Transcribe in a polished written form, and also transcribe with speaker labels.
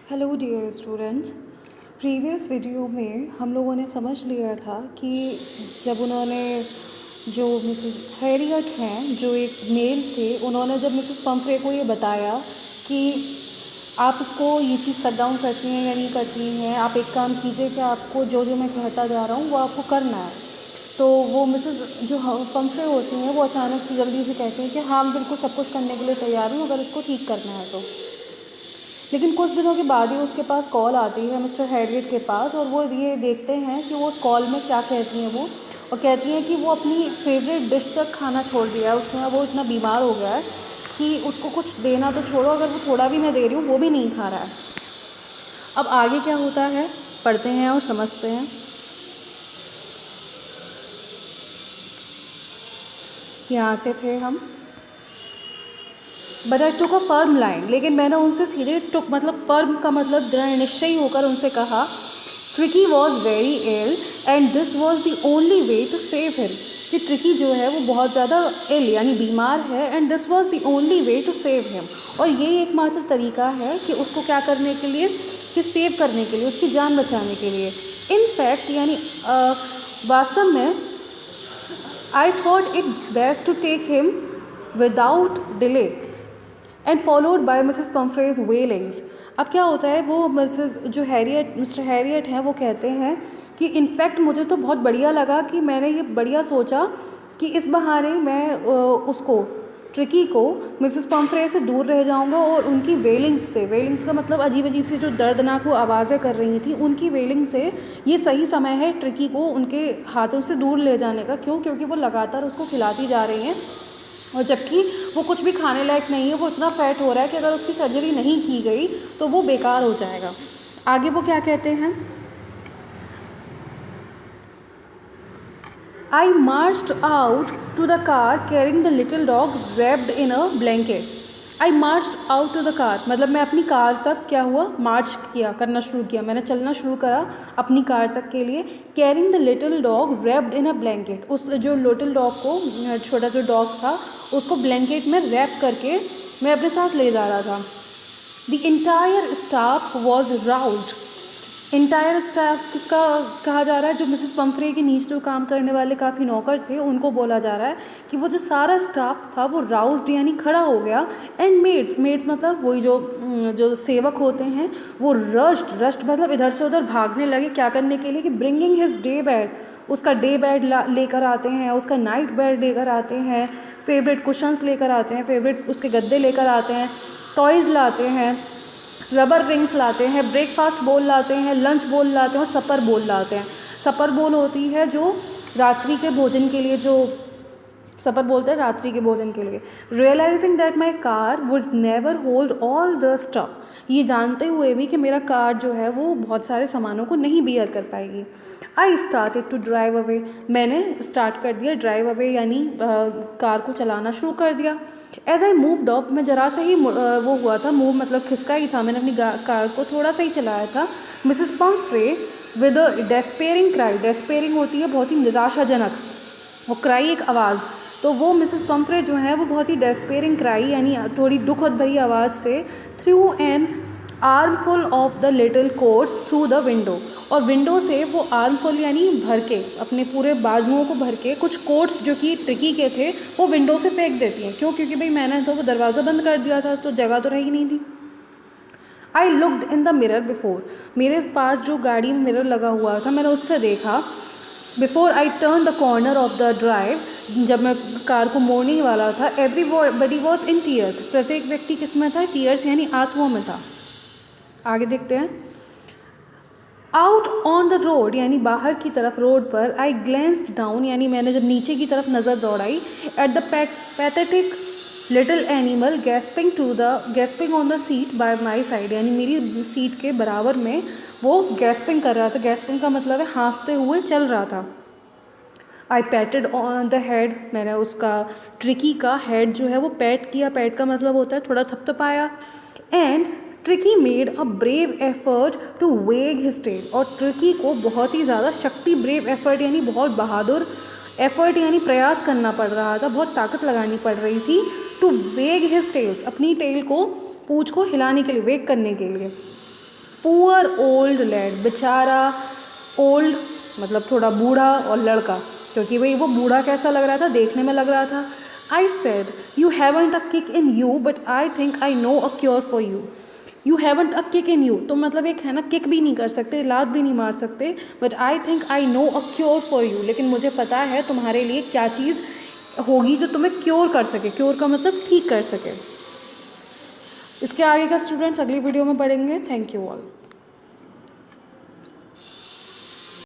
Speaker 1: Hello dear students. Previous video में हम लोगों ने समझ लिया था कि जब उन्होंने जो मिसेस हैरियट हैं जो एक मेल थे, उन्होंने जब मिसेस पम्फ्रे को ये बताया कि आप इसको ये चीज़ कट डाउन करती हैं या नहीं करती हैं, आप एक काम कीजिए कि आपको जो जो मैं कहता जा रहा हूँ वो आपको करना है। तो वो मिसेस जो पम्फ्रे होती हैं वो अचानक से जल्दी से कहती हैं कि हाँ, बिल्कुल सब कुछ करने के लिए तैयार हूँ अगर इसको ठीक करना है तो। लेकिन कुछ दिनों के बाद ही उसके पास कॉल आती है मिस्टर हैरियट के पास, और वो ये देखते हैं कि वो उस कॉल में क्या कहती हैं वो, और कहती हैं कि वो अपनी फेवरेट डिश तक खाना छोड़ दिया है उसने। वो इतना बीमार हो गया है कि उसको कुछ देना तो छोड़ो, अगर वो थोड़ा भी मैं दे रही हूँ वो भी नहीं खा रहा है। अब आगे क्या होता है पढ़ते हैं और समझते हैं। यहाँ से थे हम। But I took a firm line, लेकिन मैंने उनसे सीधे टुक मतलब फर्म का मतलब दृढ़ निश्चयी होकर उनसे कहा, Tricki was very ill and this was the only way to save him. कि ट्रिकी जो है वो बहुत ज़्यादा इल यानी बीमार है, and this was the only way to save him, और ये एकमात्र तरीका है कि उसको क्या करने के लिए, कि सेव करने के लिए, उसकी जान बचाने के लिए। इन फैक्ट यानी वास्तव में I thought it best to take him without delay and followed by Mrs Pumphrey's wailings. अब क्या होता है, वो मिसेस जो हैरियट मिस्टर हैरियट हैं वो कहते हैं कि इनफैक्ट मुझे तो बहुत बढ़िया लगा कि मैंने ये बढ़िया सोचा कि इस बहाने मैं उसको ट्रिकी को मिसेस पम्फ्रे से दूर रह जाऊंगा, और उनकी वेलिंग्स से, वेलिंग्स का मतलब अजीब अजीब सी जो दर्दनाक वो आवाज़ें कर रही थी उनकी वेलिंग से ये सही समय है ट्रिकी को उनके हाथों से दूर ले जाने का। क्यों? क्योंकि वो लगातार उसको खिलाती जा रही हैं, और जबकि वो कुछ भी खाने लायक नहीं है, वो इतना फैट हो रहा है कि अगर उसकी सर्जरी नहीं की गई तो वो बेकार हो जाएगा। आगे वो क्या कहते हैं, I marched out to the car carrying the little dog wrapped in a blanket. I marched out to the car मतलब मैं अपनी कार तक क्या हुआ, मार्च किया, करना शुरू किया, मैंने चलना शुरू करा अपनी कार तक के लिए। Carrying the little dog wrapped in a blanket, उस जो लिटिल डॉग को, छोटा जो डॉग था उसको ब्लैंकेट में रैप करके मैं अपने साथ ले जा रहा था। The entire staff was roused. Entire staff किसका कहा जा रहा है, जो मिसेस पम्फ्रे के नीचे जो काम करने वाले काफ़ी नौकर थे उनको बोला जा रहा है कि वो जो सारा स्टाफ था वो राउज्ड यानी खड़ा हो गया। एंड मेड्स, मेड्स मतलब वही जो सेवक होते हैं, वो रश्ड मतलब इधर से उधर भागने लगे, क्या करने के लिए, कि ब्रिंगिंग हिज डे बेड, उसका डे बेड लेकर आते हैं, उसका नाइट बेड लेकर आते हैं, फेवरेट कुशंस लेकर आते हैं, फेवरेट उसके गद्दे लेकर आते हैं, टॉयज़ लाते हैं, रबर रिंग्स लाते हैं, ब्रेकफास्ट बोल लाते हैं, लंच बोल लाते हैं, और सपर बोल लाते हैं। सपर बोल होती है जो रात्रि के भोजन के लिए, जो सपर बोलते हैं रात्रि के भोजन के लिए। Realising that my car would never hold all the stuff, ये जानते हुए भी कि मेरा कार जो है वो बहुत सारे सामानों को नहीं बियर कर पाएगी। I started to drive away, मैंने स्टार्ट कर दिया ड्राइव अवे यानी कार को चलाना शुरू कर दिया। एज आई मूव्ड ऑफ, मैं जरा सा ही वो हुआ था, मूव मतलब खिसका ही था, मैंने अपनी कार को थोड़ा सा ही चलाया था। Mrs Pomfrey with a despairing cry, despairing होती है बहुत ही निराशाजनक, वो क्राई एक आवाज़, तो वो मिसेस पम्फ्रे जो है वो बहुत ही डेस्पेयरिंग क्राई यानी थोड़ी दुखद भरी आवाज़ से, through an armful of the little quotes through the window, और विंडो से वो आर्मफुल यानी भर के, अपने पूरे बाजुओं को भर के कुछ कोट्स जो कि ट्रिकी के थे वो विंडो से फेंक देती हैं। क्यों? क्योंकि भाई मैंने तो वो दरवाज़ा बंद कर दिया था तो जगह तो रही नहीं थी। I looked in the mirror before, मेरे पास जो गाड़ी में मिरर लगा हुआ था मैंने उससे देखा। Before I turn the corner of the drive, जब मैं कार को मोड़ने ही वाला था, एवरीबडी वॉज इन टीयर्स, प्रत्येक व्यक्ति किस में था, टीयर्स यानी आंसुओं में था। आगे देखते हैं। आउट ऑन द रोड यानी बाहर की तरफ रोड पर, आई ग्लेंस्ड डाउन यानी मैंने जब नीचे की तरफ नज़र दौड़ाई, at the pathetic little animal gasping on the seat by my side, यानी मेरी सीट के बराबर में वो गैस्पिंग कर रहा था। गैस्पिंग का मतलब है हाँफते हुए चल रहा था। आई पैटेड ऑन द हेड, मैंने उसका ट्रिकी का हेड जो है वो पैट किया, पैट का मतलब होता है थोड़ा थपथपाया। And Tricki made a brave effort to wag his tail, और ट्रिकी को बहुत ही ज़्यादा शक्ति, ब्रेव एफर्ट यानी बहुत बहादुर, एफर्ट यानी प्रयास करना पड़ रहा था, बहुत ताकत लगानी पड़ रही थी, टू वेग हिज टेल्स, अपनी टेल को, पूँछ को हिलाने के लिए, वेग करने के लिए। पुअर ओल्ड लैड, बेचारा, ओल्ड मतलब थोड़ा बूढ़ा और लड़का, क्योंकि भाई वो बूढ़ा कैसा लग रहा था, देखने में लग रहा था। I said you haven't a kick in you but I think I know a cure for you. You haven't a kick in you, तो मतलब एक है ना, किक भी नहीं कर सकते, लात भी नहीं मार सकते, but I think I know a cure for you, लेकिन मुझे पता है तुम्हारे लिए क्या चीज़ होगी जो तुम्हें क्योर कर सके। क्योर का मतलब ठीक कर सके। इसके आगे का स्टूडेंट्स अगली वीडियो में पढ़ेंगे। Thank you all.